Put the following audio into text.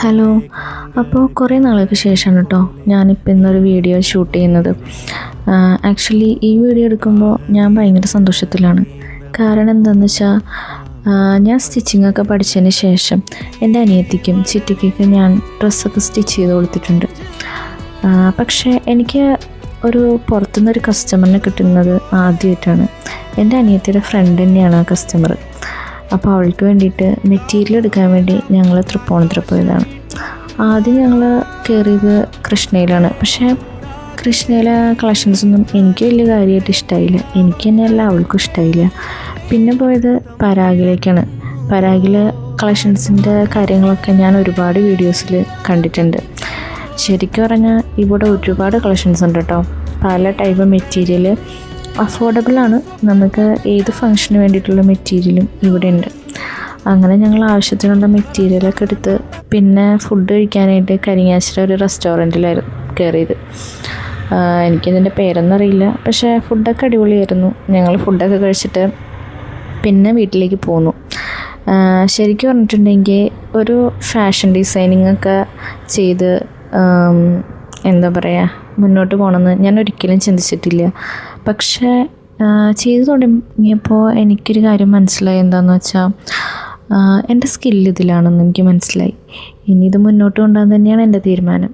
Hello. അപ്പോൾ കുറേ നാളുകൾക്ക് ശേഷമാണ് കേട്ടോ ഞാനിപ്പോൾ ഇന്നൊരു വീഡിയോ ഷൂട്ട് ചെയ്യുന്നത്. ആക്ച്വലി ഈ വീഡിയോ എടുക്കുമ്പോൾ ഞാൻ ഭയങ്കര സന്തോഷത്തിലാണ്. കാരണം എന്താണെന്ന് വെച്ചാൽ ഞാൻ സ്റ്റിച്ചിങ്ങൊക്കെ പഠിച്ചതിന് ശേഷം എൻ്റെ അനിയത്തിക്കും ചിറ്റിക്കൊക്കെ ഞാൻ ഡ്രസ്സൊക്കെ സ്റ്റിച്ച് ചെയ്ത് കൊടുത്തിട്ടുണ്ട്. പക്ഷേ എനിക്ക് ഒരു പുറത്തുനിന്നൊരു കസ്റ്റമറിനെ കിട്ടുന്നത് ആദ്യമായിട്ടാണ്. എൻ്റെ അനിയത്തിയുടെ ഫ്രണ്ട് തന്നെയാണ് ആ കസ്റ്റമർ. അപ്പോൾ അവൾക്ക് വേണ്ടിയിട്ട് മെറ്റീരിയൽ എടുക്കാൻ വേണ്ടി ഞങ്ങൾ തൃപ്പൂണിത്തുറ പോയതാണ്. ആദ്യം ഞങ്ങൾ കയറിയത് കൃഷ്ണയിലാണ്. പക്ഷേ കൃഷ്ണയിലെ കളക്ഷൻസൊന്നും എനിക്ക് വലിയ കാര്യമായിട്ട് ഇഷ്ടമായില്ല. എനിക്ക് തന്നെയല്ല അവൾക്കും ഇഷ്ടമായില്ല. പിന്നെ പോയത് പരാഗിലേക്കാണ്. പരാഗിൽ കളക്ഷൻസിൻ്റെ കാര്യങ്ങളൊക്കെ ഞാൻ ഒരുപാട് വീഡിയോസിൽ കണ്ടിട്ടുണ്ട്. ശരിക്കും പറഞ്ഞാൽ ഇവിടെ ഒരുപാട് കളക്ഷൻസ് ഉണ്ട് കേട്ടോ. പല ടൈപ്പ് മെറ്റീരിയൽ അഫോർഡബിളാണ്. നമുക്ക് ഏത് ഫംഗ്ഷന് വേണ്ടിയിട്ടുള്ള മെറ്റീരിയലും ഇവിടെ ഉണ്ട്. അങ്ങനെ ഞങ്ങൾ ആവശ്യത്തിനുള്ള മെറ്റീരിയലൊക്കെ എടുത്ത് പിന്നെ ഫുഡ് കഴിക്കാനായിട്ട് കരിങ്ങാശ്ശേരി ഒരു റെസ്റ്റോറൻറ്റിലായിരുന്നു കയറിയത്. എനിക്കതിൻ്റെ പേരൊന്നും അറിയില്ല, പക്ഷേ ഫുഡൊക്കെ അടിപൊളിയായിരുന്നു. ഞങ്ങൾ ഫുഡൊക്കെ കഴിച്ചിട്ട് പിന്നെ വീട്ടിലേക്ക് പോന്നു. ശരിക്കും പറഞ്ഞിട്ടുണ്ടെങ്കിൽ ഒരു ഫാഷൻ ഡിസൈനിങ് ഒക്കെ ചെയ്ത് എന്താ പറയുക മുന്നോട്ട് പോകണമെന്ന് ഞാൻ ഒരിക്കലും ചിന്തിച്ചിട്ടില്ല. പക്ഷേ ചെയ്തു തുടങ്ങിയപ്പോൾ എനിക്കൊരു കാര്യം മനസ്സിലായി. എന്താണെന്ന് വെച്ചാൽ എൻ്റെ സ്കില്ല് ഇതിലാണെന്ന് എനിക്ക് മനസ്സിലായി. ഇനി ഇത് മുന്നോട്ട് കൊണ്ടുപോകാൻ തന്നെയാണ് എൻ്റെ തീരുമാനം.